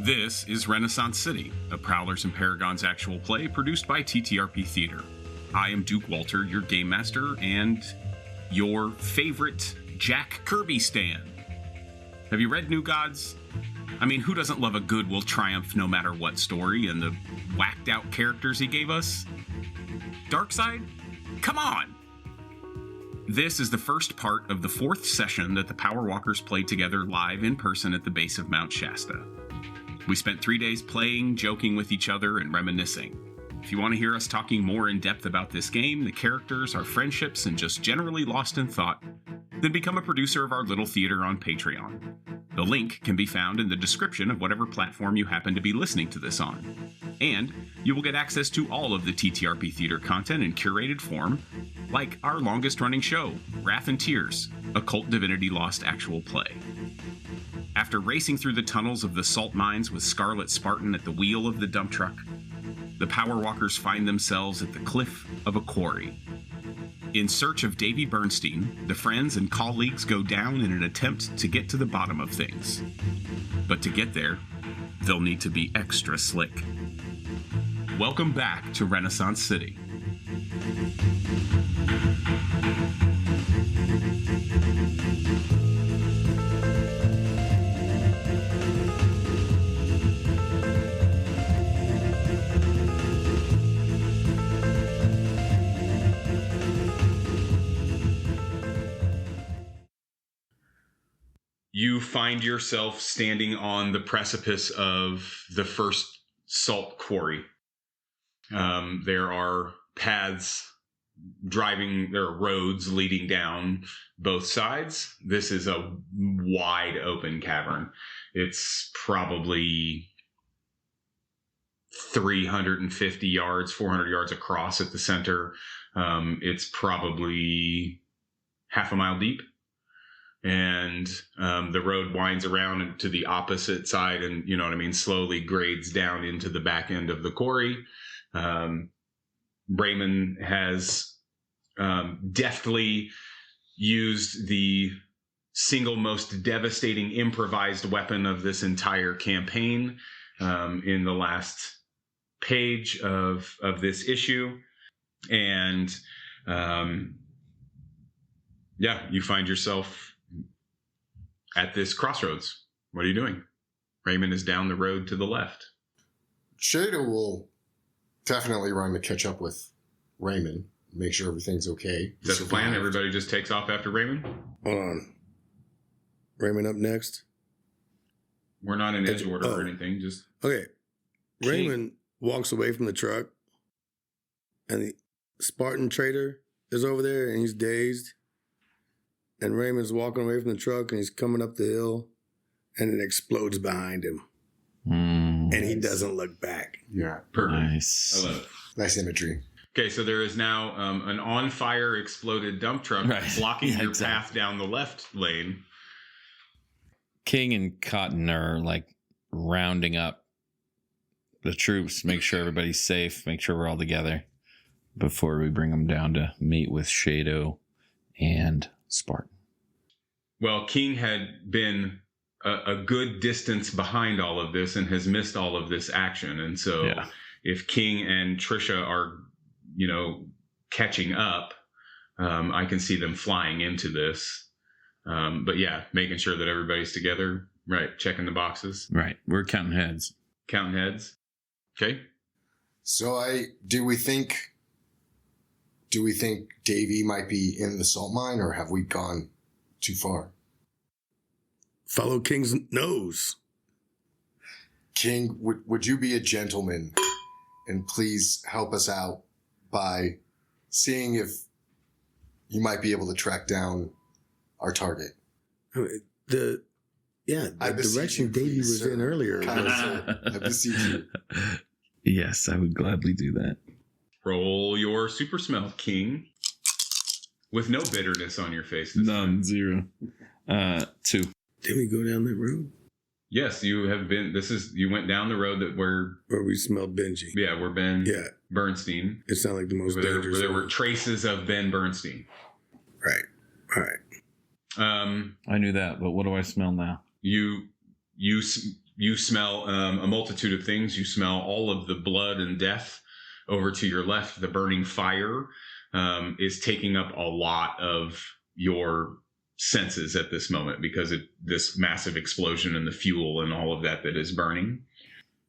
This is Renaissance City, a Prowlers and Paragons actual play produced by TTRP Theater. I am Duke Walter, your game master, and your favorite Jack Kirby stan. Have you read New Gods? I mean, who doesn't love a good will triumph no matter what story and the whacked out characters he gave us? Darkside? Come on! This is the first part of the fourth session that the Power Walkers played together live in person at the base of Mount Shasta. We spent 3 days playing, joking with each other, and reminiscing. If you want to hear us talking more in depth about this game, the characters, our friendships, and just generally lost in thought, then become a producer of our little theater on Patreon. The link can be found in the description of whatever platform you happen to be listening to this on. And you will get access to all of the TTRP Theater content in curated form, like our longest running show, Wrath and Tears, a Cult Divinity Lost actual play. After racing through the tunnels of the salt mines with Scarlet Spartan at the wheel of the dump truck, the Power Walkers find themselves at the cliff of a quarry. In search of Davey Bernstein, the friends and colleagues go down in an attempt to get to the bottom of things. But to get there, they'll need to be extra slick. Welcome back to Renaissance City. You find yourself standing on the precipice of the first salt quarry. There are paths there are roads leading down both sides. This is a wide open cavern. It's probably 350 yards, 400 yards across at the center. It's probably half a mile deep. And the road winds around to the opposite side and, you know what I mean, slowly grades down into the back end of the quarry. Raymond has deftly used the single most devastating improvised weapon of this entire campaign in the last page of this issue. And you find yourself at this crossroads. What are you doing? Raymond is down the road to the left. Shada will definitely run to catch up with Raymond, make sure everything's okay. Is that the plan? Everybody just takes off after Raymond? Hold on. Raymond up next? We're not in edge order or anything. Just okay. Raymond walks away from the truck, and the Spartan Traitor is over there, and he's dazed. And Raymond's walking away from the truck, and he's coming up the hill, and it explodes behind him. And he doesn't look back. Yeah. Perfect. Nice. I love it. Nice imagery. Okay, so there is now an on-fire exploded dump truck blocking your path down the left lane. King and Cotton are like rounding up the troops, make sure everybody's safe, make sure we're all together before we bring them down to meet with Shado and Spartan. Well, King had been a good distance behind all of this and has missed all of this action. And so if King and Trisha are, catching up, I can see them flying into this. But yeah, making sure that everybody's together. Right. Checking the boxes. Right. We're counting heads. Counting heads. Okay. So do we think Davey might be in the salt mine, or have we gone too far? Follow King's nose. King, would you be a gentleman and please help us out by seeing if you might be able to track down our target? The direction Davey was in earlier. I beseech you. Yes, I would gladly do that. Roll your super smell, King. With no bitterness on your face this time. None. 0. 2. Did we go down that road? Yes, you have been. You went down the road where we smelled Benji. Yeah, where Ben Bernstein. It sounded like the most dangerous. Where there were traces of Ben Bernstein. Right. All right. I knew that, but what do I smell now? You you smell a multitude of things. You smell all of the blood and death. Over to your left, the burning fire is taking up a lot of your senses at this moment because this massive explosion and the fuel and all of that is burning.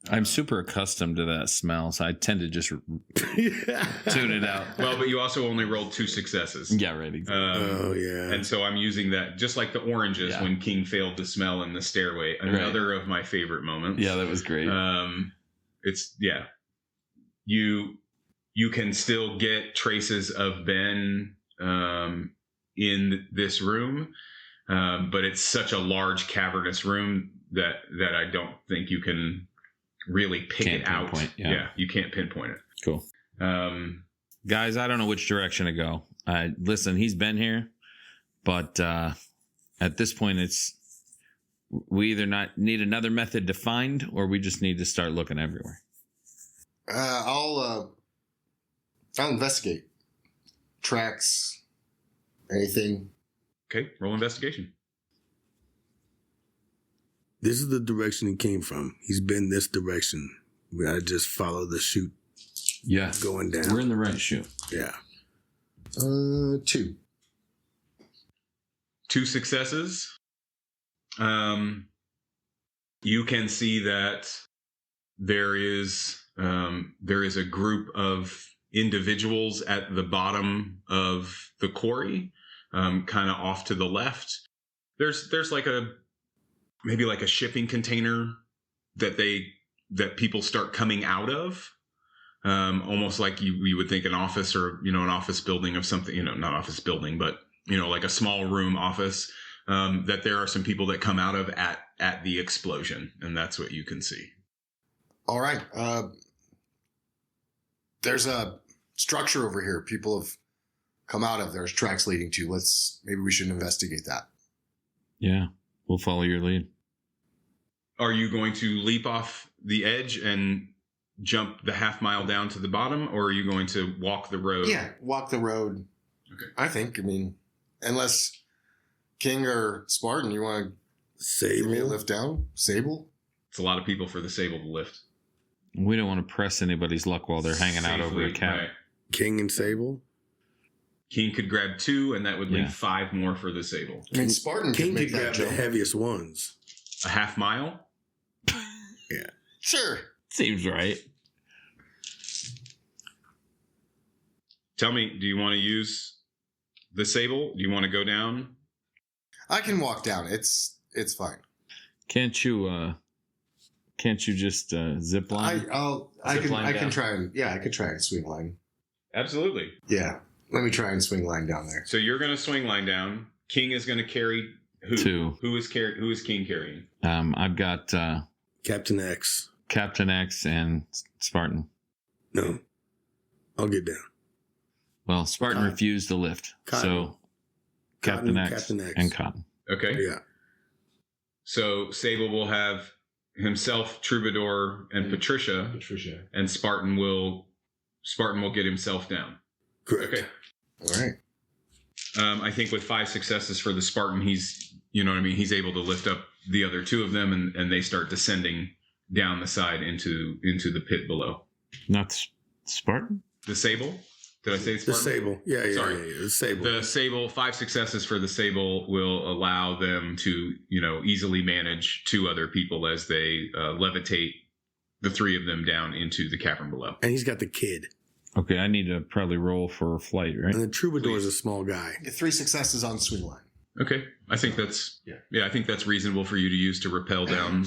I'm super accustomed to that smell, so I tend to just tune it out. Well, but you also only rolled 2 successes. Yeah, right. Exactly. And so I'm using that just like the oranges when King failed to smell in the stairway. Another of my favorite moments. Yeah, that was great. You can still get traces of Ben in this room, but it's such a large cavernous room that I don't think you can really pick it out. Yeah, you can't pinpoint it. Cool. Guys, I don't know which direction to go. Listen, he's been here, but at this point, we either not need another method to find, or we just need to start looking everywhere. I'll investigate. Tracks, anything. Okay, roll investigation. This is the direction he came from. He's been this direction. We gotta just follow the chute. Yeah, going down. We're in the right chute. Yeah. 2. 2 successes. You can see that there is a group of individuals at the bottom of the quarry, kind of off to the left. There's like maybe like a shipping container that people start coming out of, almost like you would think an office or an office building of something, not office building, but like a small room office, that there are some people that come out of at the explosion, and that's what you can see. All right. There's a structure over here people have come out of. There's tracks leading to. Maybe we should investigate that. Yeah, we'll follow your lead. Are you going to leap off the edge and jump the half mile down to the bottom, or are you going to walk the road? Yeah, walk the road. Okay. I mean, unless King or Spartan, you want to give me a lift down? Sable? It's a lot of people for the Sable to lift. We don't want to press anybody's luck while they're hanging out over a cabin. Right. King and Sable? King could grab 2, and that would leave 5 more for the Sable. I mean, Spartan King could make could that grab the jump. heaviest ones. A half mile? Yeah. Sure. Seems right. Tell me, do you want to use the Sable? Do you want to go down? I can walk down. It's fine. Can't you just zip line? I can try and swing line. Absolutely. Yeah. Let me try and swing line down there. So you're going to swing line down. King is going to carry who? 2. Who is King carrying? I've got Captain X. Captain X and Spartan. No. I'll get down. Well, Spartan refused the lift. Cotton. So Captain X and Cotton. Okay. Yeah. So Sable will have himself, Troubadour, and Patricia, and Spartan will get himself down. Correct. Okay. All right. I think with 5 successes for the Spartan, he's able to lift up the other 2 of them, and they start descending down the side into the pit below. Not Spartan? The Sable? Did I say Spartan? The Sable. Yeah. Sorry. The Sable. The Sable, 5 successes for the Sable will allow them to, easily manage 2 other people as they levitate the 3 of them down into the cavern below. And he's got the kid. Okay, I need to probably roll for flight, right? And the Troubadour is a small guy. Get 3 successes on swing line. Okay. I think that's I think that's reasonable for you to use to rappel down.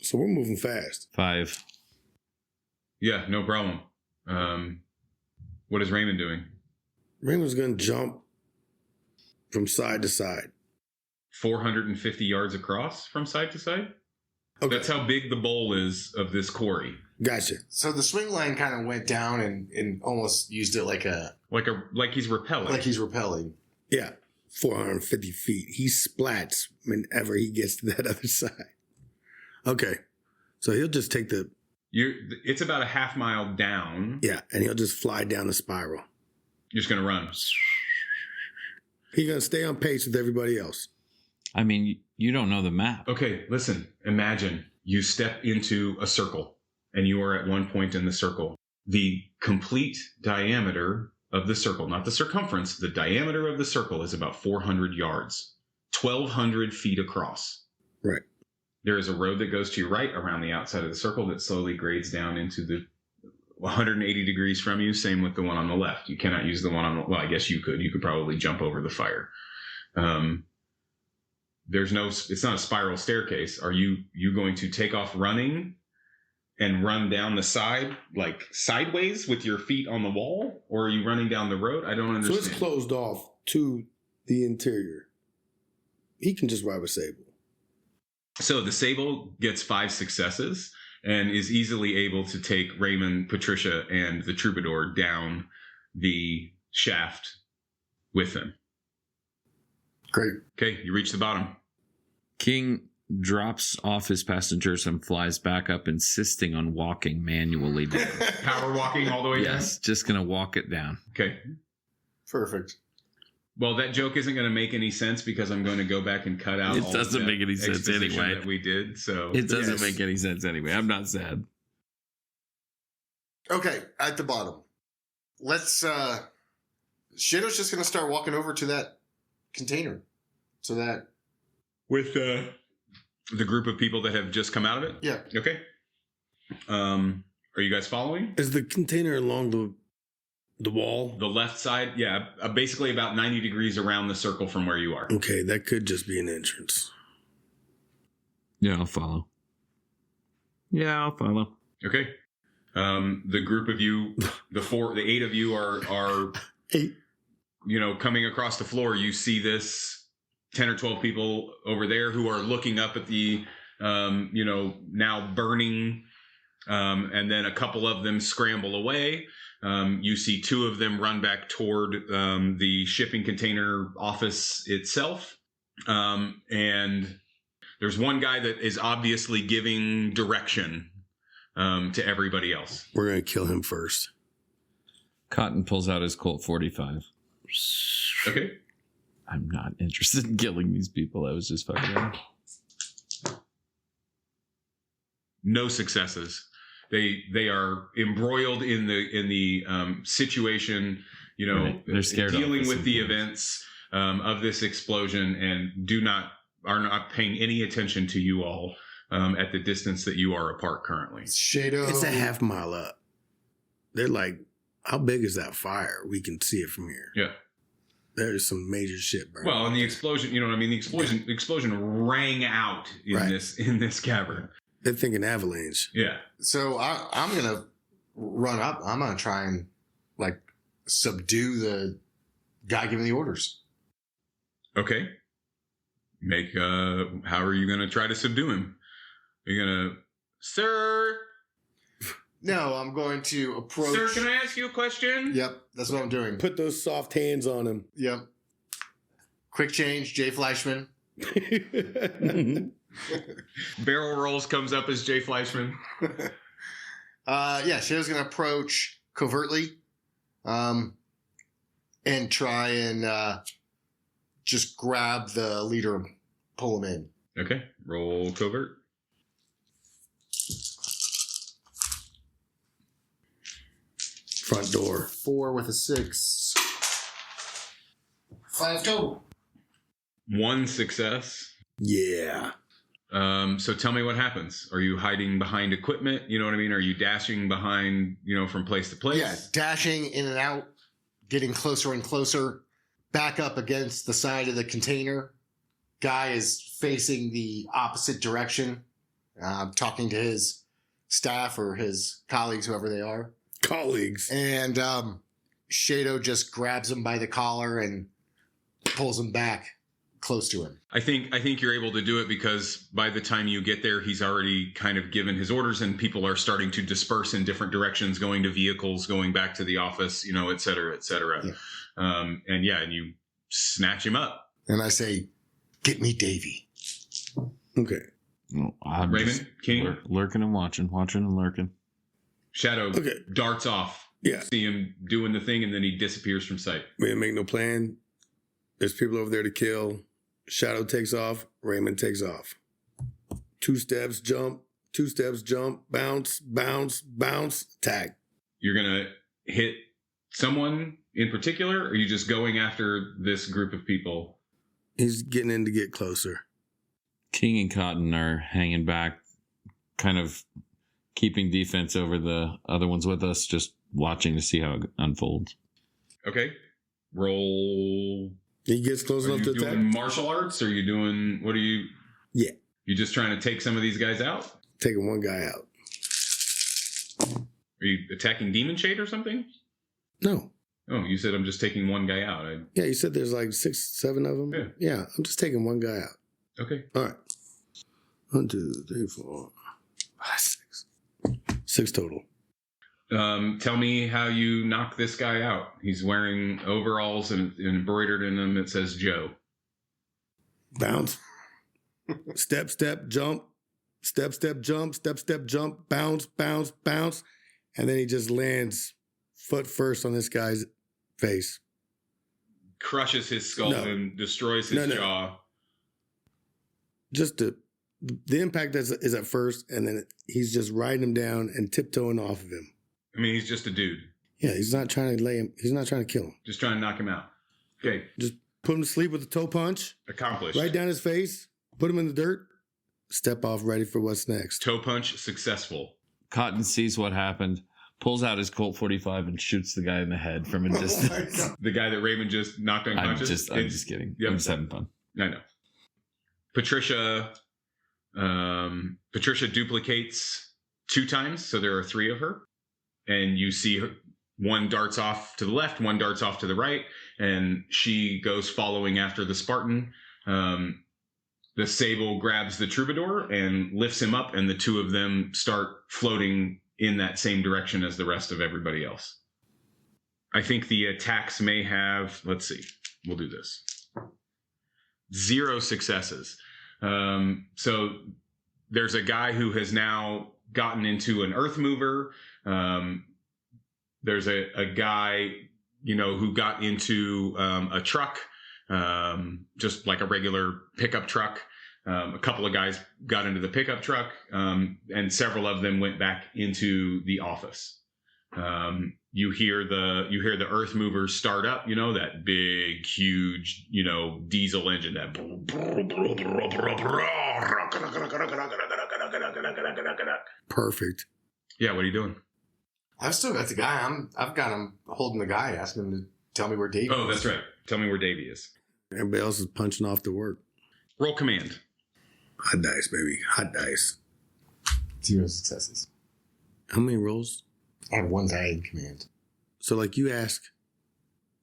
So we're moving fast. 5. Yeah, no problem. What is Raymond doing? Raymond's going to jump from side to side. 450 yards across from side to side? Okay. That's how big the bowl is of this quarry. Gotcha. So the swing line kind of went down and almost used it like he's repelling. like he's repelling. Yeah. 450 feet. He splats whenever he gets to that other side. Okay. So he'll just take it's about a half mile down. yeah, and he'll just fly down the spiral. You're just going to run. He's going to stay on pace with everybody else. I mean, you don't know the map. Okay, listen. Imagine You step into a circle, and you are at one point in the circle. The complete diameter of the circle, not the circumference, the diameter of the circle is about 400 yards, 1,200 feet across. Right. There is a road that goes to your right around the outside of the circle that slowly grades down into the 180 degrees from you. Same with the one on the left. You cannot use the one on the, well, I guess you could. You could probably jump over the fire. It's not a spiral staircase. Are you going to take off running and run down the side, like sideways with your feet on the wall? Or are you running down the road? I don't understand. So it's closed off to the interior. He can just ride with Sable. So the Sable gets 5 successes and is easily able to take Raymond, Patricia, and the Troubadour down the shaft with them. Great. Okay, you reach the bottom. King drops off his passengers and flies back up, insisting on walking manually down. Power walking all the way down? Yes, just going to walk it down. Okay. Perfect. Well, that joke isn't going to make any sense because I'm going to go back and cut out It all doesn't of that make any sense exposition anyway. that we did. So It doesn't Yes. make any sense anyway. I'm not sad. Okay, at the bottom. Let's Shadow's just gonna start walking over to that container. So that with the group of people that have just come out of it? yeah. Okay. Are you guys following? Is the container along the wall? The left side, yeah, basically about 90 degrees around the circle from where you are. Okay, that could just be an entrance. Yeah, I'll follow. Okay. The group of you, the 8 of you are 8. Coming across the floor. You see this 10 or 12 people over there who are looking up at the, now burning, and then a couple of them scramble away. You see 2 of them run back toward the shipping container office itself. And there's one guy that is obviously giving direction to everybody else. We're going to kill him first. Cotton pulls out his Colt 45. Okay. I'm not interested in killing these people. I was just fucking around. No successes. They are embroiled in the situation. Right. They're scared. Dealing with the events of this explosion and are not paying any attention to you all at the distance that you are apart currently. Shadow. It's a half mile up. They're like, how big is that fire? We can see it from here. Yeah. There's some major shit burning. Well, and the explosion, you know what I mean? The explosion rang out in Right. this cavern. They're thinking avalanche. Yeah. So I'm gonna run up. I'm gonna try and subdue the guy giving the orders. Okay. How are you going to try to subdue him? Are you going to, sir? No, I'm going to approach. Sir, can I ask you a question? Yep, that's what I'm doing. Put those soft hands on him. Yep. Quick change, Jay Fleischman. Barrel rolls comes up as Jay Fleischman. Shadow's gonna approach covertly, and try and just grab the leader and pull him in. Okay, roll covert. Front door. 4 with a 6. 5 total. 1 success. Yeah. So tell me what happens. Are you hiding behind equipment? You know what I mean? Are you dashing behind, from place to place? Yeah, dashing in and out, getting closer and closer, back up against the side of the container. Guy is facing the opposite direction, talking to his staff or his colleagues, whoever they are. Colleagues. And Shadow just grabs him by the collar and pulls him back close to him. I think you're able to do it because by the time you get there, he's already kind of given his orders and people are starting to disperse in different directions, going to vehicles, going back to the office, et cetera, et cetera. Yeah. And you snatch him up. And I say, get me Davey. Okay. Well, I'm Raymond, just King? lurking and watching and lurking. Shadow Okay. darts off. Yeah. See him doing the thing and then he disappears from sight. We didn't make no plan. There's people over there to kill. Shadow takes off. Raymond takes off. 2 steps, jump. 2 steps, jump, bounce, bounce, bounce, tag. You're going to hit someone in particular, or are you just going after this group of people? He's getting in to get closer. King and Cotton are hanging back, kind of keeping defense over the other ones with us, just watching to see how it unfolds. Okay. Roll. He gets close enough to attack. Are you doing martial arts? Or are you doing, what are you? Yeah. You just trying to take some of these guys out? Taking one guy out. Are you attacking Demon Shade or something? No. Oh, you said I'm just taking one guy out. Yeah, you said there's like 6, 7 of them. Yeah, I'm just taking one guy out. Okay. All right. 1, 2, 3, 4, 5, 6. 6 total. Tell me how you knock this guy out. He's wearing overalls and embroidered in them it says Joe. Bounce. Step, step, jump. Step, step, jump. Step, step, jump. Bounce, bounce, bounce. And then he just lands foot first on this guy's face. Crushes his skull and destroys his jaw. Just the impact is at first, and then he's just riding him down and tiptoeing off of him. I mean, he's just a dude. Yeah, he's not trying to lay him. He's not trying to kill him. Just trying to knock him out. Okay. Just put him to sleep with a toe punch. Accomplished. Right down his face. Put him in the dirt. Step off, ready for what's next. Toe punch successful. Cotton sees what happened, pulls out his Colt 45 and shoots the guy in the head from a distance. The guy that Raymond just knocked unconscious? I'm just kidding. Yep. I'm just having fun. I know. Patricia duplicates 2 times, so there are 3 of her. And you see her, one darts off to the left, one darts off to the right, and she goes following after the Spartan. The Sable grabs the troubadour and lifts him up, and the 2 of them start floating in that same direction as the rest of everybody else. I think the attacks may have, let's see, we'll do this. 0 successes. So there's a guy who has now gotten into an earth mover. There's a guy, who got into a truck, just like a regular pickup truck. A couple of guys got into the pickup truck, and several of them went back into the office. You hear the earth movers start up, that big, huge, diesel engine. That Perfect. Yeah, what are you doing? I've still got the guy. I've got him holding the guy, asking him to tell me where Davey is. Oh, that's right. Tell me where Davey is. Everybody else is punching off to work. Roll command. Hot dice, baby. Hot dice. 0 successes. How many rolls? I have 1 guy in command. So, like, you ask,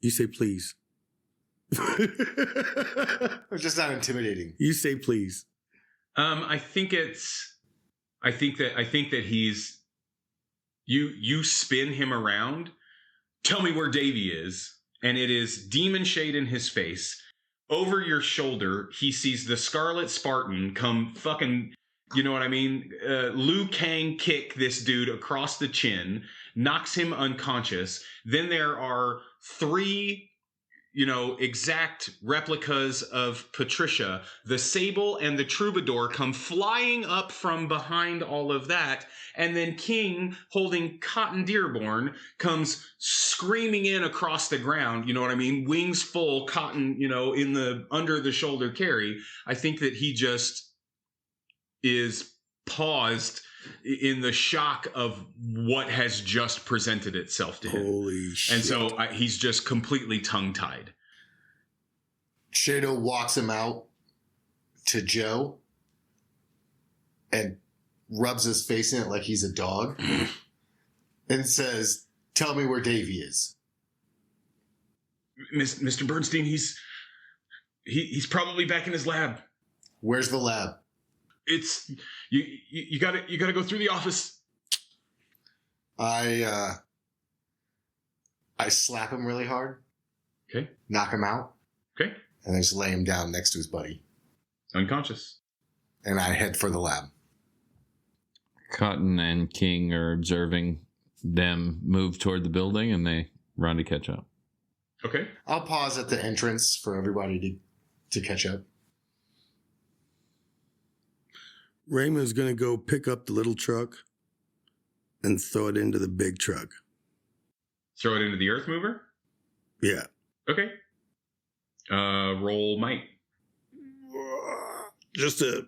you say please. It's just not intimidating. You say please. I think that he's you spin him around. Tell me where Davey is, and it is demon shade in his face. Over your shoulder, he sees the Scarlet Spartan come fucking, you know what I mean? Liu Kang kick this dude across the chin, knocks him unconscious. Then there are 3, exact replicas of Patricia. The Sable and the Troubadour come flying up from behind all of that. And then King, holding Cotton Dearborn, comes screaming in across the ground. You know what I mean? Wings full, Cotton, in the under the shoulder carry. I think that he just is paused in the shock of what has just presented itself to him. Holy shit. And so he's just completely tongue-tied. Shado walks him out to Joe and rubs his face in it like he's a dog and says, tell me where Davey is. Mr. Bernstein, he's probably back in his lab. Where's the lab? It's you gotta go through the office. I slap him really hard. Okay. Knock him out. Okay. And I just lay him down next to his buddy. Unconscious. And I head for the lab. Cotton and King are observing them move toward the building, and they run to catch up. Okay. I'll pause at the entrance for everybody to catch up. Raymond's going to go pick up the little truck and throw it into the big truck. Throw it into the earth mover? Yeah. Okay. Roll might. Just to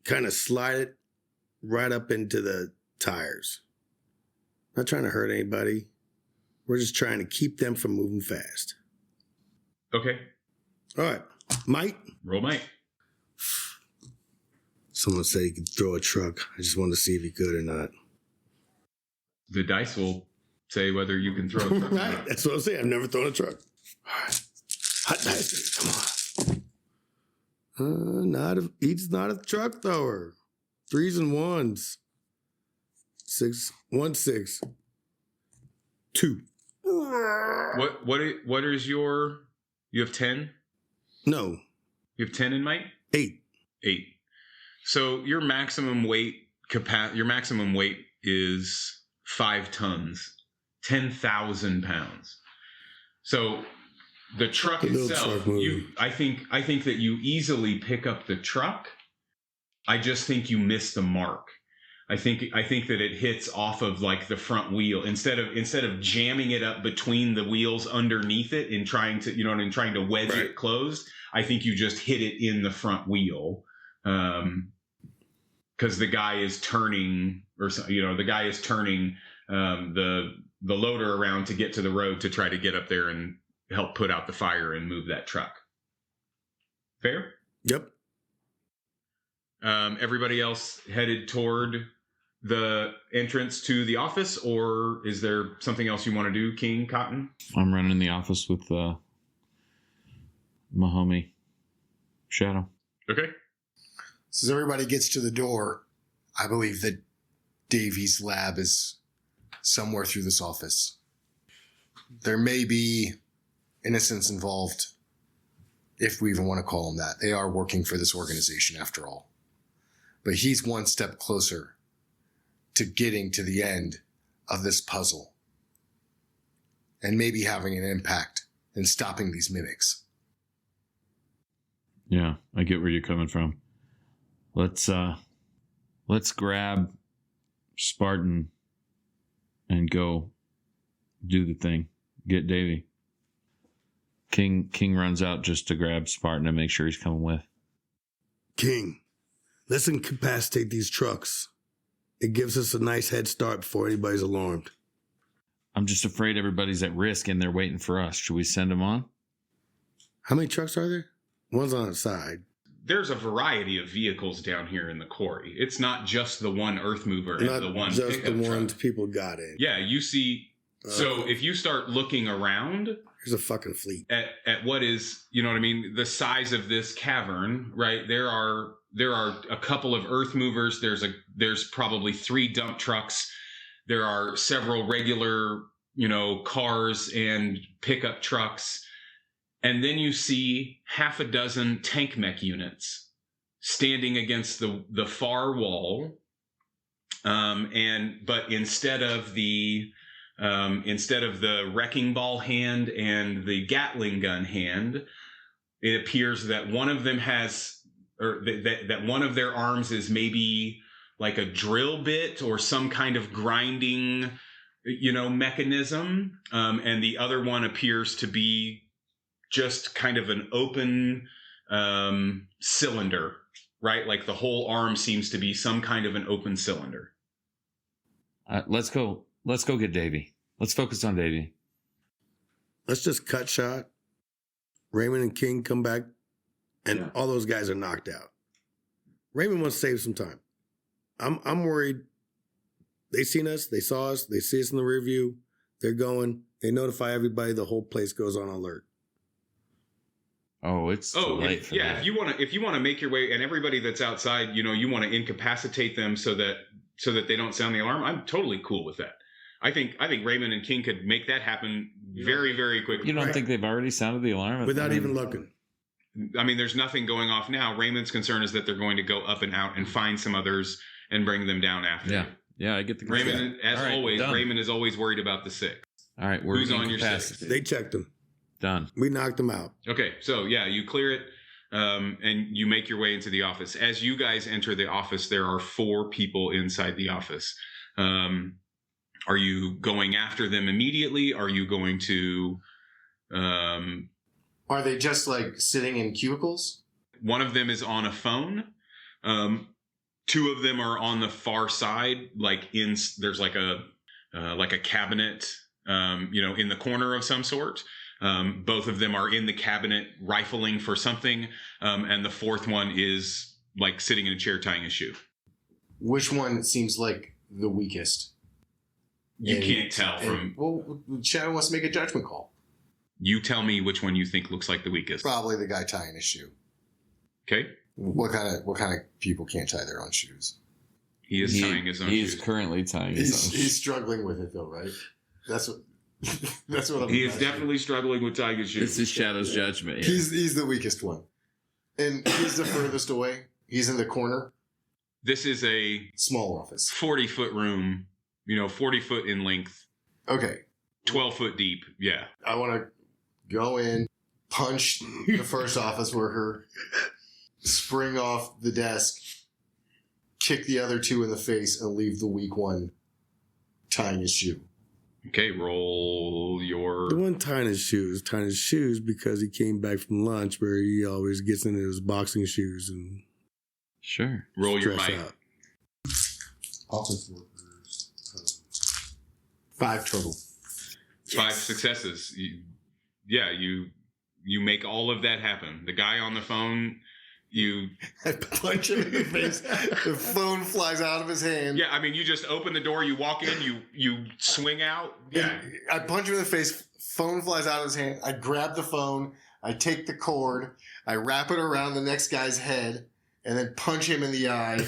kind of slide it right up into the tires. Not trying to hurt anybody. We're just trying to keep them from moving fast. Okay. All right. Might. Roll might. Someone said he could throw a truck. I just wanted to see if he could or not. The dice will say whether you can throw a truck. Right. That's what I'm saying. I've never thrown a truck. All right. Hot dice. Come on. He's not a truck thrower. 3s and 1s. 6, 1, 6. 2. What is your? You have 10? No. You have 10 in might? 8. 8. So your maximum weight is 5 tons, 10,000 pounds. So the truck itself, I think that you easily pick up the truck. I just think you miss the mark. I think that it hits off of like the front wheel instead of jamming it up between the wheels underneath it and trying to wedge it closed. I think you just hit it in the front wheel. Because the guy is turning, the loader around to get to the road to try to get up there and help put out the fire and move that truck. Fair? Yep. Everybody else headed toward the entrance to the office, or is there something else you want to do, King Cotton? I'm running the office with my homie Shadow. Okay. So as everybody gets to the door, I believe that Davey's lab is somewhere through this office. There may be innocents involved, if we even want to call them that. They are working for this organization after all. But he's one step closer to getting to the end of this puzzle and maybe having an impact in stopping these mimics. Yeah, I get where you're coming from. Let's grab Spartan and go do the thing. Get Davey. King runs out just to grab Spartan and make sure he's coming with. King, let's incapacitate these trucks. It gives us a nice head start before anybody's alarmed. I'm just afraid everybody's at risk and they're waiting for us. Should we send them on? How many trucks are there? One's on the side. There's a variety of vehicles down here in the quarry. It's not just the one earth mover and the one just pickup the ones truck. People got in. Yeah, you see. So if you start looking around, there's a fucking fleet at what is, you know what I mean, the size of this cavern, right? There are a couple of earth movers. There's probably 3 dump trucks. There are several regular, cars and pickup trucks. And then you see half a dozen tank mech units standing against the far wall. But instead of the wrecking ball hand and the Gatling gun hand, it appears that one of them has, or that one of their arms is maybe like a drill bit or some kind of grinding, mechanism. And the other one appears to be just kind of an open cylinder, right? Like the whole arm seems to be some kind of an open cylinder. Let's go get Davey. Let's focus on Davey. Let's just cut shot. Raymond and King come back, and all those guys are knocked out. Raymond wants to save some time. I'm worried. They seen us. They saw us. They see us in the rear view. They're going. They notify everybody. The whole place goes on alert. Oh, it's too late for that. If you want to make your way, and everybody that's outside, you want to incapacitate them so that they don't sound the alarm. I'm totally cool with that. I think Raymond and King could make that happen very, very quickly. You don't think they've already sounded the alarm without even looking? I mean, there's nothing going off now. Raymond's concern is that they're going to go up and out and find some others and bring them down after. Yeah, yeah, I get the concern. Raymond, as always, done. Raymond is always worried about the sick. All right, who's on your sick? They checked them. Done. We knocked them out. Okay, so yeah, you clear it. and you make your way into the office. As you guys enter the office, there are 4 people inside the office. Are you going after them immediately? Are you going to... Are they just like sitting in cubicles? One of them is on a phone. 2 of them are on the far side, there's like a cabinet, in the corner of some sort. Both of them are in the cabinet rifling for something. And the 4th one is like sitting in a chair tying a shoe. Which one seems like the weakest? You can't tell from... Well, Shadow wants to make a judgment call. You tell me which one you think looks like the weakest. Probably the guy tying his shoe. Okay. What kind of people can't tie their own shoes? He is tying his own shoes. He is currently tying his own shoes. He's struggling with it though, right? That's what I'm... He is definitely struggling with tying his shoes. This is Shadow's judgment. Yeah. He's the weakest one. And he's the furthest away. He's in the corner. This is a small office. 40-foot room, 40 foot in length. Okay. 12 foot deep. Yeah. I want to go in, punch the first office worker, spring off the desk, kick the other 2 in the face, and leave the weak one tying his shoe. Okay, roll your... The one tying his shoes because he came back from lunch where he always gets into his boxing shoes and... Sure. Roll your might. out. Office workers. 5 total. 5 successes. You make all of that happen. The guy on the phone, I punch him in the face. The phone flies out of his hand. Yeah, I mean, you just open the door, you walk in, you swing out. Yeah. I punch him in the face. Phone flies out of his hand. I grab the phone. I take the cord. I wrap it around the next guy's head and then punch him in the eye.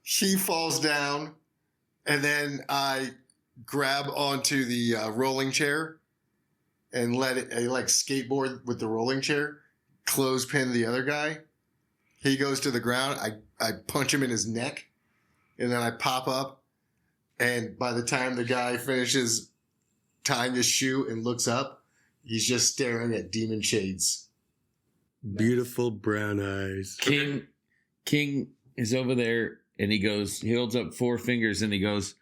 He falls down. And then I grab onto the rolling chair and let it, I skateboard with the rolling chair, clothespin the other guy. He goes to the ground. I punch him in his neck, and then I pop up. And by the time the guy finishes tying his shoe and looks up, he's just staring at demon shades. Beautiful brown eyes. King is over there, and he holds up 4 fingers, and he goes,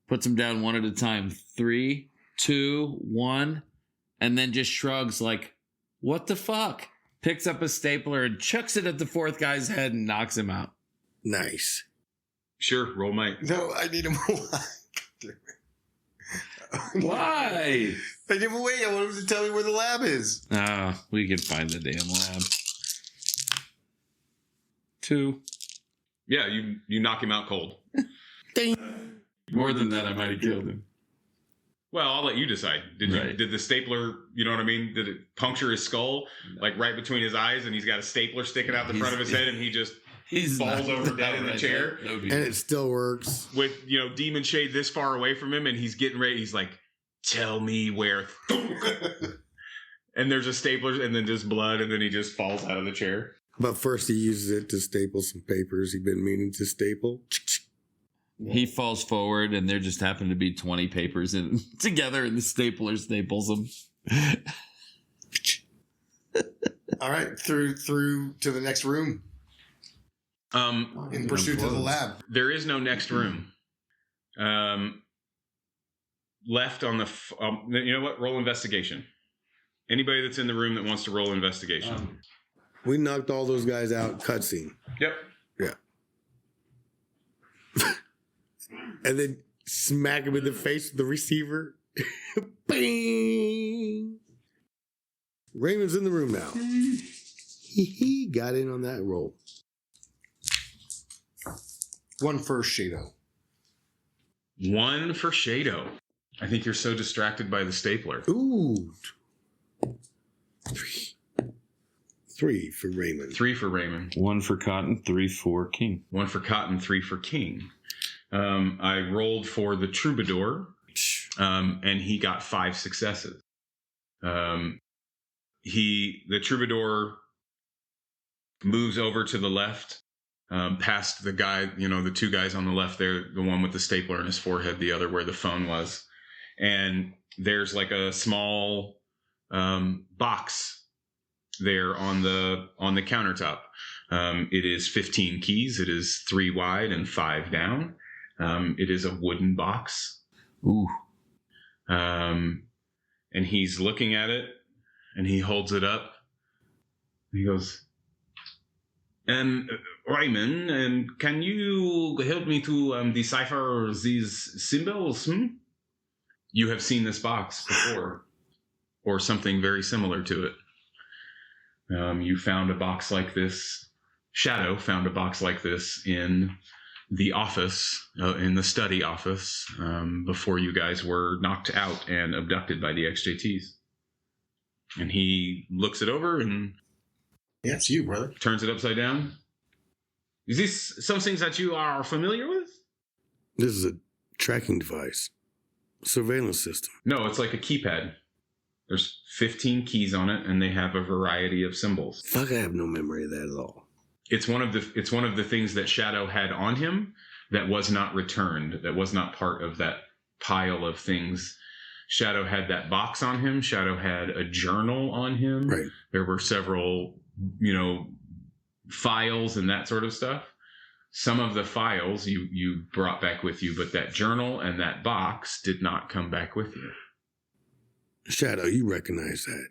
puts them down one at a time. 3, 2, 1, and then just shrugs like, what the fuck? Picks up a stapler and chucks it at the 4th guy's head and knocks him out. Nice. Sure, roll might. No, I need him alive. Why? I give away. I want him to tell me where the lab is. We can find the damn lab. 2. Yeah, you knock him out cold. Ding. More than that, I might have killed him. Well, I'll let you decide. Did the stapler, you know what I mean? Did it puncture his skull, like right between his eyes, and he's got a stapler sticking out the front of his head, and he just falls over dead in the chair? And it still works. With, Demon Shade this far away from him, and he's getting ready. He's like, tell me where. And there's a stapler, and then just blood, and then he just falls out of the chair. But first he uses it to staple some papers he'd been meaning to staple. He falls forward, and there just happen to be 20 papers together, and the stapler staples them. All right, through to the next room. In pursuit to the lab. There is no next room. Left on the... you know what? Roll investigation. Anybody that's in the room that wants to roll investigation. We knocked all those guys out. Cutscene. Yep. Yeah. And then smack him in the face with the receiver. Bing! Raymond's in the room now. He got in on that roll. 1 for Shado. 1 for Shado. I think you're so distracted by the stapler. Ooh. 3 for Raymond. 3 for Raymond. 1 for Cotton, 3 for King. 1 for Cotton, 3 for King. I rolled for the Troubadour, and he got 5 successes. The Troubadour moves over to the left, past the guy, the 2 guys on the left there, the one with the stapler in his forehead, the other where the phone was. And there's like a small box there on the countertop. It is 15 keys. It is 3 wide and 5 down. It is a wooden box. Ooh. And he's looking at it, and he holds it up. He goes, Raymond, can you help me to decipher these symbols? You have seen this box before, or something very similar to it. You found a box like this. Shadow found a box like this in the office, in the study office, before you guys were knocked out and abducted by the XJTs. And he looks it over and... Yeah, it's you, brother. Turns it upside down. Is this something that you are familiar with? This is a tracking device. Surveillance system. No, it's like a keypad. There's 15 keys on it, and they have a variety of symbols. Fuck, I have no memory of that at all. It's one of the things that Shadow had on him that was not returned, that was not part of that pile of things. Shadow had that box on him. Shadow had a journal on him. Right. There were several, files and that sort of stuff. Some of the files you brought back with you, but that journal and that box did not come back with you. Shadow, you recognize that.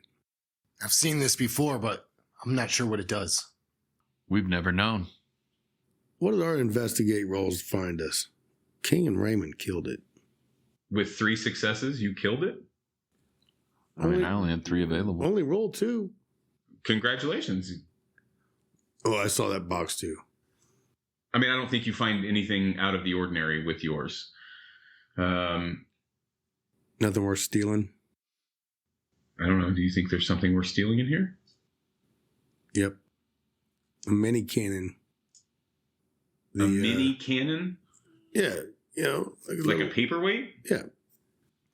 I've seen this before, but I'm not sure what it does. We've never known. What did our investigate rolls find us? King and Raymond killed it. With 3 successes, you killed it? I only had 3 available. Only rolled 2. Congratulations. Oh, I saw that box too. I mean, I don't think you find anything out of the ordinary with yours. Nothing worth stealing? I don't know. Do you think there's something worth stealing in here? Yep. A mini cannon. A mini cannon? Yeah. Like a paperweight? Yeah.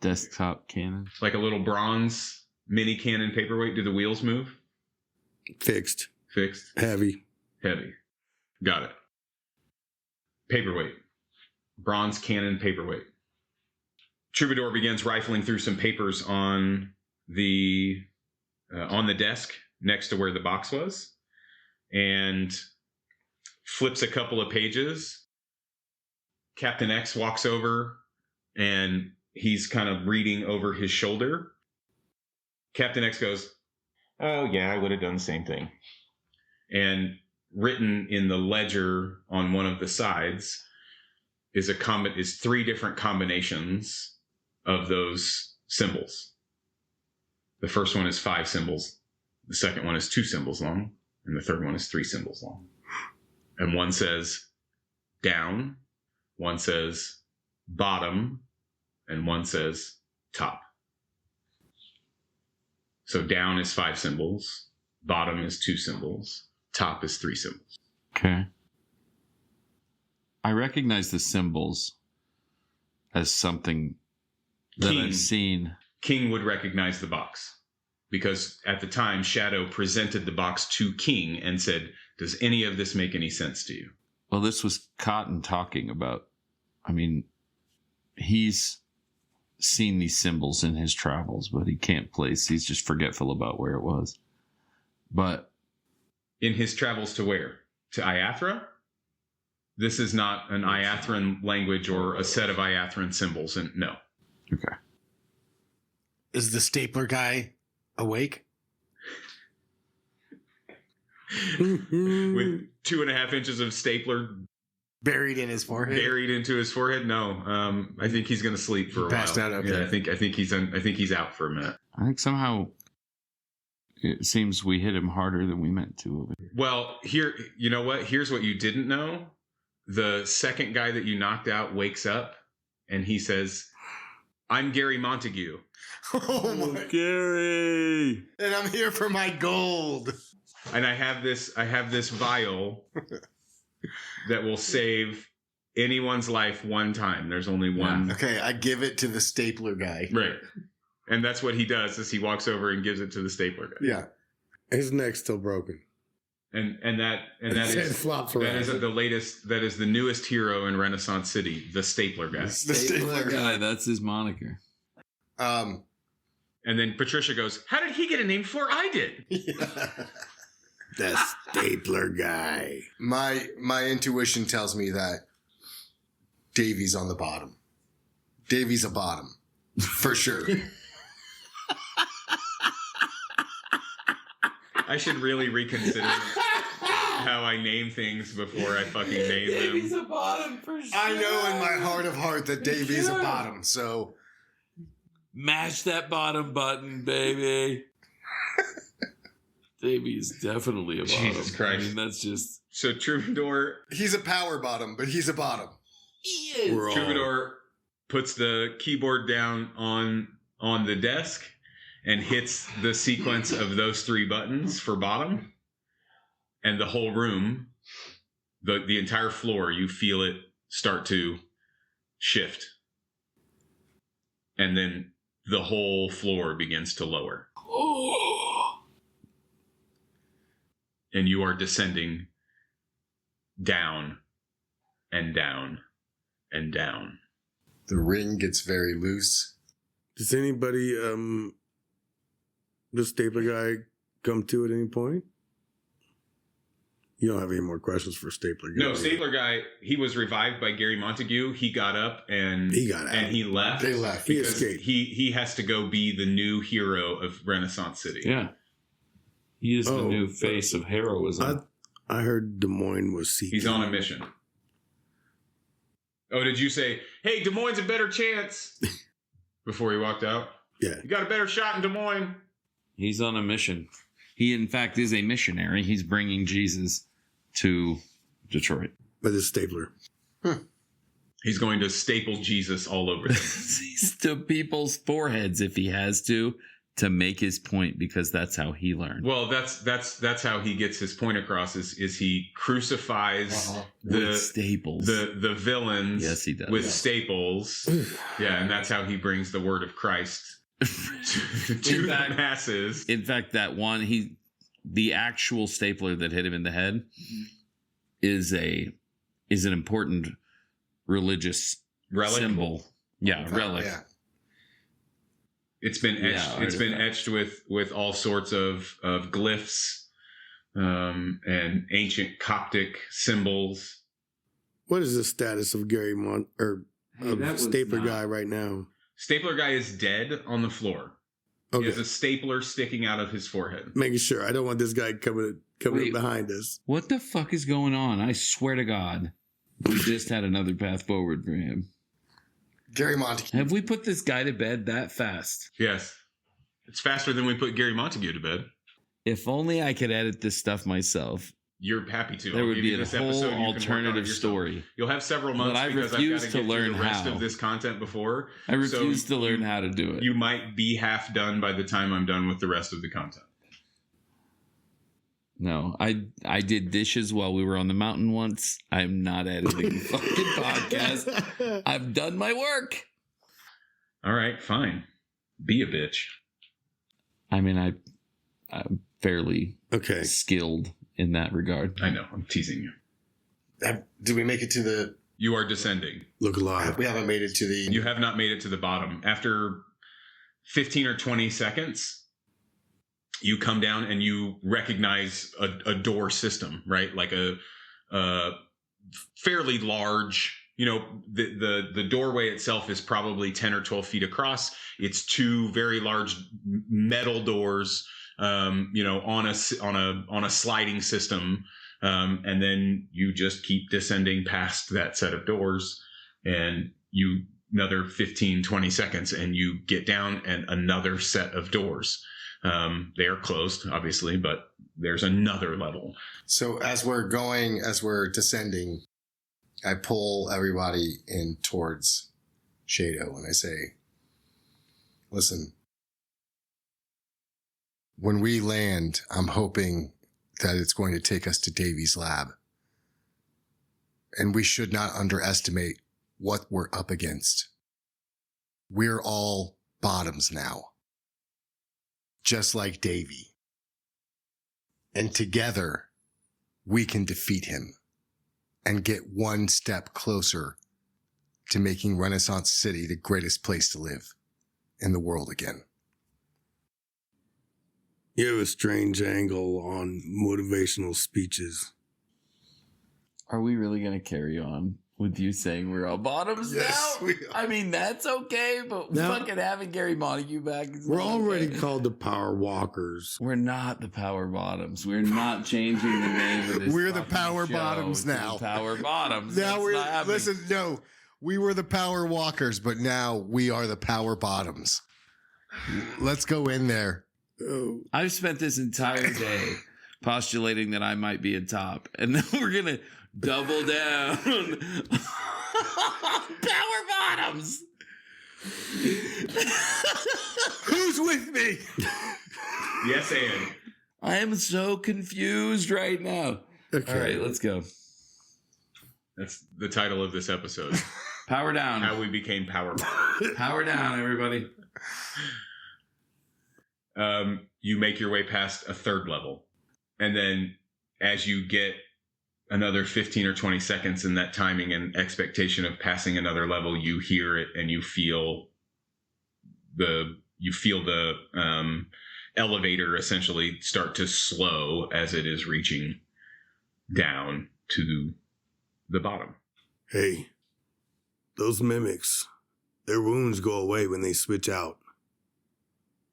Desktop cannon. Like a little bronze mini cannon paperweight. Do the wheels move? Fixed. Heavy. Got it. Paperweight. Bronze cannon paperweight. Troubadour begins rifling through some papers on the desk next to where the box was, and flips a couple of pages. Captain X walks over, and he's kind of reading over his shoulder. Captain X goes, "Oh yeah, I would have done the same thing." And written in the ledger on one of the sides is 3 different combinations of those symbols. The first one is 5 symbols. The second one is 2 symbols long. And the third one is 3 symbols long. And one says down, one says bottom, and one says top. So down is 5 symbols, bottom is 2 symbols, top is 3 symbols. Okay. I recognize the symbols as something that I've seen. King would recognize the box because at the time Shadow presented the box to King and said, "Does any of this make any sense to you?" Well, this was Cotton talking about. I mean, he's seen these symbols in his travels, but he can't place. He's just forgetful about where it was. But in his travels to where? To Iathra? This is not an Iathran language or a set of Iathran symbols, and no. Okay. Is the stapler guy awake? With 2.5 inches of stapler Buried in his forehead? buried into his forehead? No. I think he's going to sleep for a Passed while. out, okay. Yeah, I think he's out for a minute. I think somehow it seems we hit him harder than we meant to over here. Well, you know what? Here's what you didn't know. The second guy that you knocked out wakes up and he says, "I'm Gary Montague." Oh my. Gary! And I'm here for my gold. And I have this vial that will save anyone's life one time. There's only one. Okay, I give it to the stapler guy. Right. And that's what he does is he walks over and gives it to the stapler guy. Yeah. His neck's still broken. And that His head is flops that around. is the latest, that is the newest hero in Renaissance City, the stapler guy. The stapler guy. That's his moniker. And then Patricia goes, how did he get a name before I did? That stapler guy. My intuition tells me that Davey's on the bottom. Davey's a bottom. For sure. I should really reconsider how I name things before I fucking name them. Davey's a bottom for sure. I know in my heart of heart that Davey's a bottom, so... Mash that bottom button, baby. Davey's definitely a bottom. Jesus Christ. I mean, that's just... So Troubadour... He's a power bottom, but he's a bottom. He is. Troubadour puts the keyboard down on the desk and hits the sequence of those 3 buttons for bottom. And the whole room, the entire floor, you feel it start to shift. And then the whole floor begins to lower. And you are descending down and down and down. The ring gets very loose. Does anybody, the stapler guy come to at any point? You don't have any more questions for Stapler guy? No, Stapler guy, he was revived by Gary Montague. He got up and he got out. And he left. They left. He Because escaped. he has to go be the new hero of Renaissance City. Yeah. He is the Oh, new face of heroism. I heard Des Moines was seeking. He's on a mission. Oh, did you say, hey, Des Moines a better chance? Before he walked out? Yeah. You got a better shot in Des Moines. He's on a mission. He, in fact, is a missionary. He's bringing Jesus to Detroit. But it's Stapler. He's going to staple Jesus all over them. To people's foreheads if he has to make his point, because that's how he learned. Well, that's how he gets his point across is he crucifies With staples. the villains Yes, he does. with staples. Yeah, and that's how he brings the word of Christ to the masses. In fact, that one, the actual stapler that hit him in the head is an important religious Relic. symbol. Yeah, relic. Yeah. It's been etched. Yeah, it's been artifact. etched with all sorts of glyphs and ancient Coptic symbols. What is the status of Gary Hey, that was Stapler not- guy right now? Stapler guy is dead on the floor. He Okay. has a stapler sticking out of his forehead. Making sure. I don't want this guy coming Wait. behind us. What the fuck is going on? I swear to God, we just had another path forward for him. Gary Montague. Have we put this guy to bed that fast? Yes. It's faster than we put Gary Montague to bed. If only I could edit this stuff myself, You're happy to. there I'll would give be you a this whole episode. You can work on it alternative yourself. story. You'll have several months But I because refuse I've to got to get learn through the rest how. of this content before. I refuse So to learn how to do it. You might be half done by the time I'm done with the rest of the content. No, I did dishes while we were on the mountain once. I'm not editing the fucking podcast. I've done my work. All right, fine. Be a bitch. I mean, I'm fairly Okay. skilled in that regard. I know. I'm teasing you. Did we make it to the... You are descending. Look alive. We haven't made it to the... You have not made it to the bottom. After 15 or 20 seconds, you come down and you recognize a door system, right? Like a fairly large, the doorway itself is probably 10 or 12 feet across. It's 2 very large metal doors, on a sliding system. And then you just keep descending past that set of doors, and you another 15, 20 seconds and you get down and another set of doors. They are closed, obviously, but there's another level. So as we're descending, I pull everybody in towards Shado and I say, listen, when we land, I'm hoping that it's going to take us to Davey's lab. And we should not underestimate what we're up against. We're all bottoms now. Just like Davey. And together, we can defeat him and get one step closer to making Renaissance City the greatest place to live in the world again. You have a strange angle on motivational speeches. Are we really going to carry on with you saying we're all bottoms Yes, now? we are. I mean, that's okay, but No. fucking having Gary Montague back is We're not already okay. called the Power Walkers. We're not the Power Bottoms. We're not changing the name of this. We're the fucking Power show Bottoms to now. The Power Bottoms. Now That's we're not happening. listen. No, we were the Power Walkers, but now we are the Power Bottoms. Let's go in there. Oh, I've spent this entire day postulating that I might be a top, and then we're gonna double down. Power Bottoms. Who's with me? Yes, and I am so confused right now. okay. All right, let's go. that's the title of this episode. Power down. How we became power. Power down, everybody. You make your way past a third level, and then as you get another 15 or 20 seconds in that timing and expectation of passing another level, you hear it and you feel the elevator essentially start to slow as it is reaching down to the bottom. Hey, those mimics, their wounds go away when they switch out.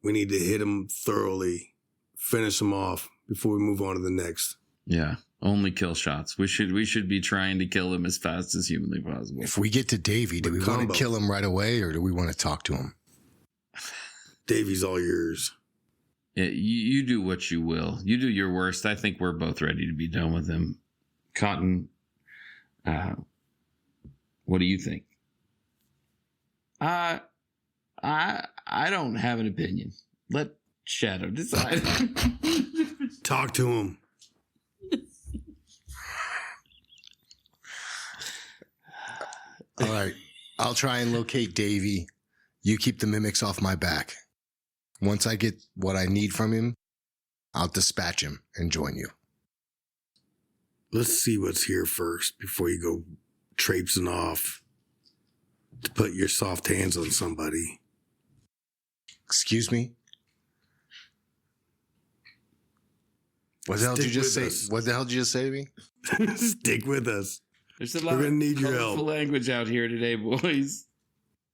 We need to hit them thoroughly, finish them off before we move on to the next. Yeah, only kill shots. We should be trying to kill him as fast as humanly possible. If we get to Davey, do we want Combo. to kill him right away, or do we want to talk to him? Davey's all yours. Yeah, you do what you will. You do your worst. I think we're both ready to be done with him. Cotton, what do you think? I don't have an opinion. Let Shadow decide. Talk to him. All right, I'll try and locate Davey. You keep the mimics off my back. Once I get what I need from him, I'll dispatch him and join you. Let's see what's here first before you go traipsing off to put your soft hands on somebody. Excuse me? What the hell did you Stick just say? with us. What the hell did you just say to me? Stick with us. There's a We're lot gonna of need your colorful help. language out here today, boys.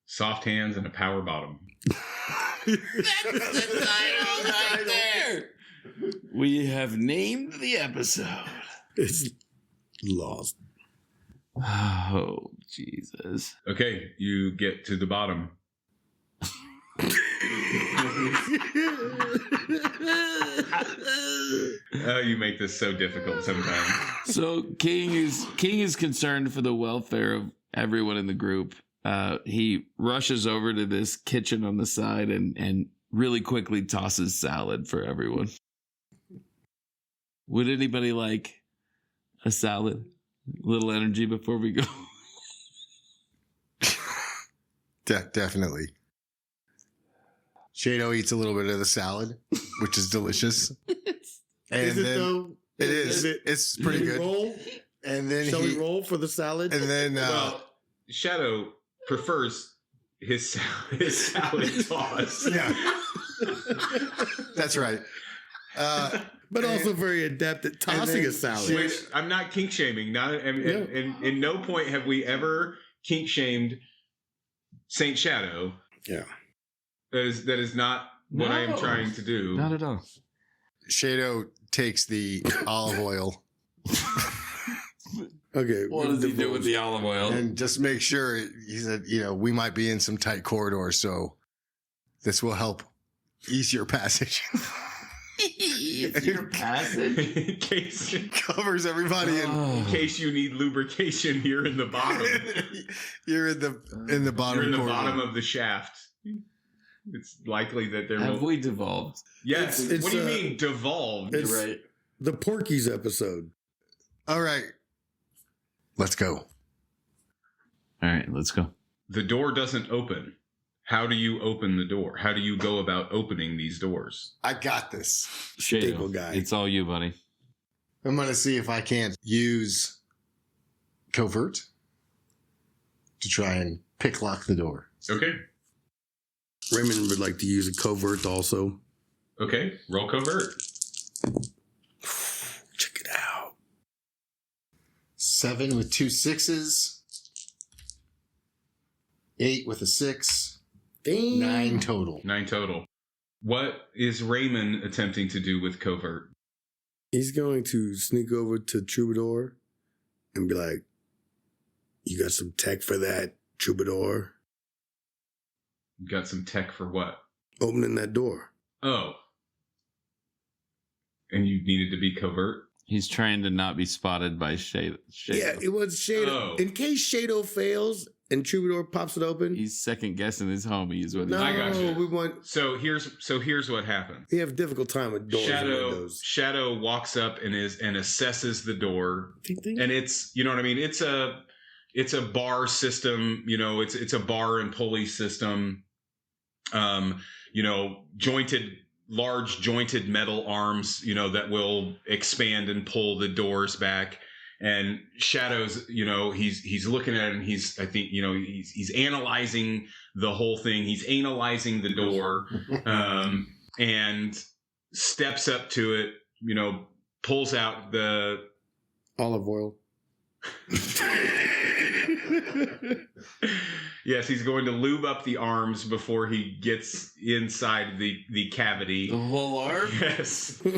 Soft hands and a power bottom. That's the title right there. We have named the episode. It's lost. Oh, Jesus. Okay, you get to the bottom. You make this so difficult sometimes. So King is concerned for the welfare of everyone in the group. He rushes over to this kitchen on the side and really quickly tosses salad for everyone. Would anybody like a salad? A little energy before we go. Definitely. Shado eats a little bit of the salad, which is delicious. And Is it then though? it is. Is it- It's pretty Should we good. roll? And then Shall we he roll for the salad? and then Well, Shadow prefers his salad toss. yeah. That's right. but also very adept at tossing then a salad. Which I'm not kink shaming. Not and in no point have we ever kink shamed Saint Shadow. Yeah. That is not what I am No. trying to do. Not at all. Shado takes the olive oil Okay. What does he do with the olive oil? and just make sure he said, we might be in some tight corridors, so this will help ease your passage. It's your passage. in case Covers everybody in in case you need lubrication, you're in the bottom. You're in the bottom You're in the corridor. bottom of the shaft. It's likely that there Have will. we devolved? Yes. It's, What do you mean devolved? it's- You're right. The Porky's episode. All right. Let's go. All right, let's go. The door doesn't open. How do you open the door? How do you go about opening these doors? I got this. Staple guy. It's all you, buddy. I'm going to see if I can't use covert to try and pick lock the door. Okay. Raymond would like to use a covert also. Okay, roll covert. Check it out. 7 with 2 6s. 8 with a 6. Dang. 9 total. 9 total. What is Raymond attempting to do with covert? He's going to sneak over to Troubadour and be like, "You got some tech for that, Troubadour?" You got some tech for what? Opening that door. Oh. And you needed to be covert? He's trying to not be spotted by Shado. Yeah, it was Shado. Oh. In case Shado fails and Troubadour pops it open. He's second guessing his homies. What No, I got you. we want. So here's what happens. We have a difficult time with doors and windows. Shadow walks up and assesses the door. Ding, ding. And it's, you know what I mean? It's a bar system, you know, it's a bar and pulley system. You know, large jointed metal arms, you know, that will expand and pull the doors back. And Shadow's, you know, he's looking at it and he's analyzing the whole thing. He's analyzing the door, and steps up to it, you know, pulls out the Olive oil. Yes, he's going to lube up the arms before he gets inside the cavity. The whole arm? Yes. He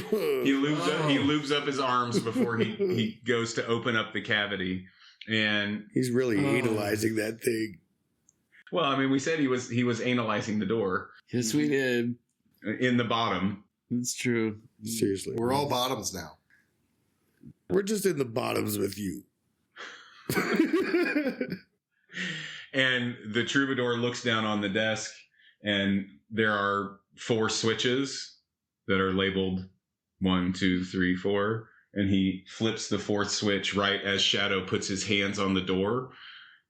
lubes up his arms before he goes to open up the cavity. And He's really analyzing that thing. well, I mean, we said he was analyzing the door Yes, we did. in the bottom. It's true. Seriously. We're all bottoms now. We're just in the bottoms with you. And the troubadour looks down on the desk, and there are 4 switches that are labeled 1, 2, 3, 4. And he flips the 4th switch right as Shadow puts his hands on the door.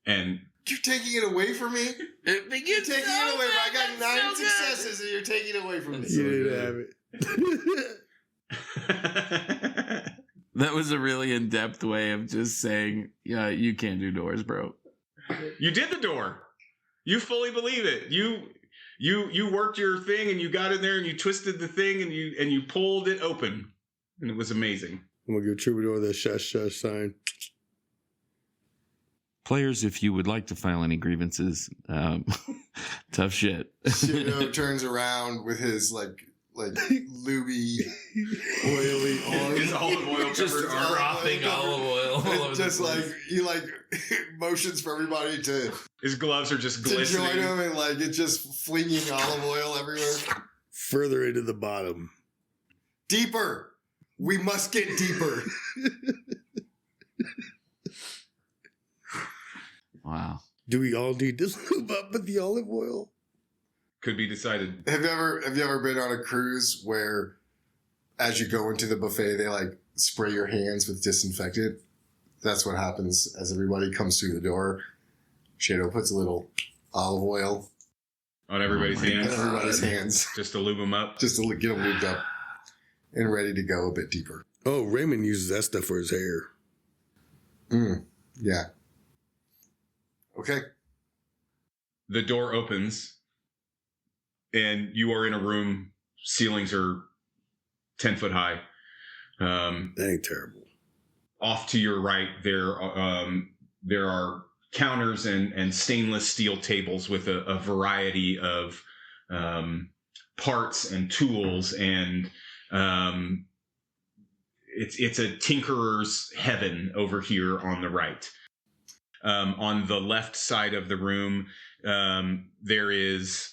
And You're taking it away from me? You're taking it away. I got 9 successes and you're taking it away from me. You didn't have it. That was a really in-depth way of just saying, yeah, you can't do doors, bro. you did the door. You fully believe it. You worked your thing and you got in there and you twisted the thing and you pulled it open. And it was amazing. I'm going to give Troubadour the shush shush sign. Players, if you would like to file any grievances, tough shit. Shadow turns around with his like looby, oily arm. His olive oil covered arm. frothing olive oil all over Just the like place. he like motions for everybody to His gloves are just join glistening. him, and like it's just flinging olive oil everywhere. Further into the bottom. Deeper. We must get deeper. Wow. Do we all need to lube up with the olive oil? Could be decided. Have you ever been on a cruise where as you go into the buffet they like spray your hands with disinfectant? That's what happens as everybody comes through the door. Shadow puts a little olive oil On everybody's in hands. everybody's hands Just to lube them up. just to get them lubed up and ready to go a bit deeper. Oh, Raymond uses that stuff for his hair. Yeah. Okay. The door opens and you are in a room. Ceilings are 10 foot high. That ain't terrible. Off to your right, there are counters and stainless steel tables with a variety of parts and tools, and it's a tinkerer's heaven over here on the right. On the left side of the room, there is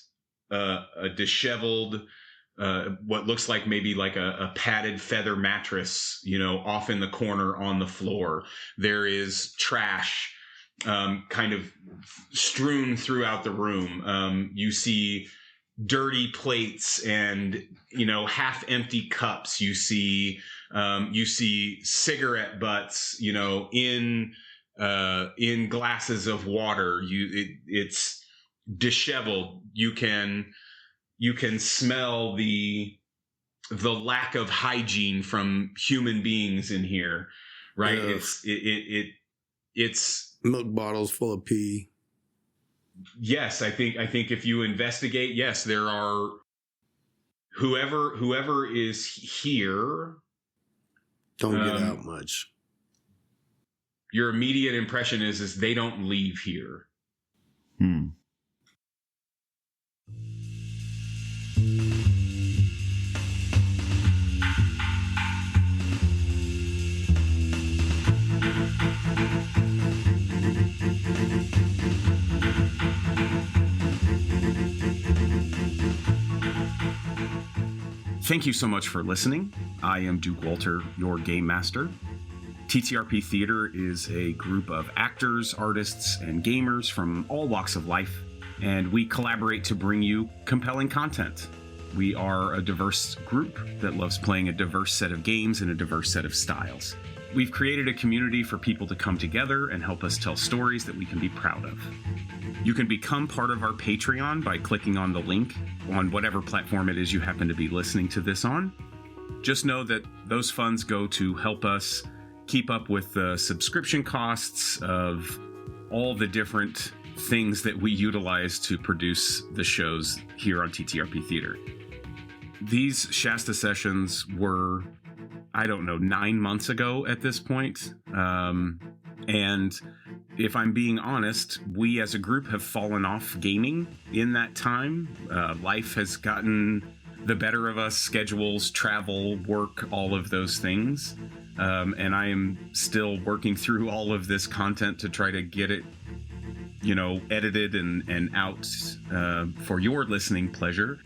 a disheveled, what looks like maybe like a padded feather mattress, you know, off in the corner on the floor. There is trash kind of strewn throughout the room. You see dirty plates and, you know, half empty cups. You see cigarette butts, you know, in glasses of water. It's disheveled. You can smell the lack of hygiene from human beings in here, right? Ugh. It's Milk bottles full of pee. yes, I think if you investigate, yes, there are whoever is here, Don't get out much. your immediate impression is they don't leave here. Thank you so much for listening. I am Duke Walter, your game master. TTRP Theater is a group of actors, artists, and gamers from all walks of life, and we collaborate to bring you compelling content. We are a diverse group that loves playing a diverse set of games in a diverse set of styles. We've created a community for people to come together and help us tell stories that we can be proud of. You can become part of our Patreon by clicking on the link on whatever platform it is you happen to be listening to this on. Just know that those funds go to help us keep up with the subscription costs of all the different things that we utilize to produce the shows here on TTRP Theater. These Shasta Sessions were, 9 months ago at this point. And if I'm being honest, we as a group have fallen off gaming in that time. Life has gotten the better of us, schedules, travel, work, all of those things. And I am still working through all of this content to try to get it, edited and out for your listening pleasure.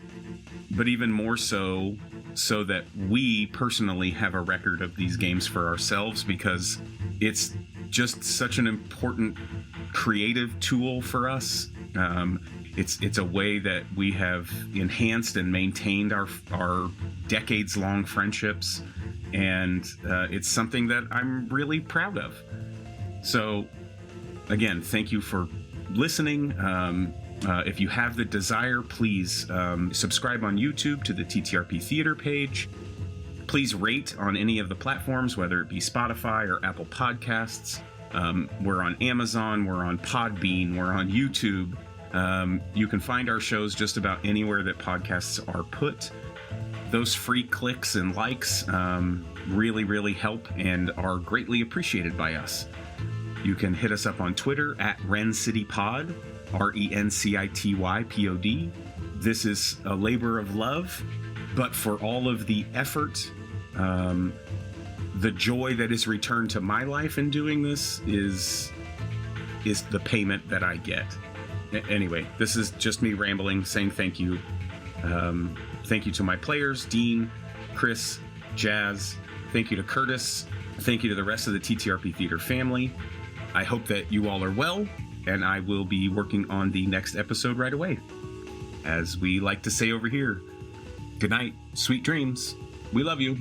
But even more so that we personally have a record of these games for ourselves, because it's just such an important creative tool for us. It's a way that we have enhanced and maintained our decades-long friendships, and it's something that I'm really proud of. So, again, thank you for listening. If you have the desire, please subscribe on YouTube to the TTRP Theater page. Please rate on any of the platforms, whether it be Spotify or Apple Podcasts. We're on Amazon, we're on Podbean, we're on YouTube. You can find our shows just about anywhere that podcasts are put. Those free clicks and likes really, really help and are greatly appreciated by us. You can hit us up on Twitter at RenCityPod, RenCityPod. This is a labor of love, but for all of the effort, the joy that is returned to my life in doing this is the payment that I get. Anyway, this is just me rambling, saying thank you. Thank you to my players, Dean, Chris, Jazz. Thank you to Curtis. Thank you to the rest of the TTRP Theater family. I hope that you all are well, and I will be working on the next episode right away. As we like to say over here, good night, sweet dreams. We love you.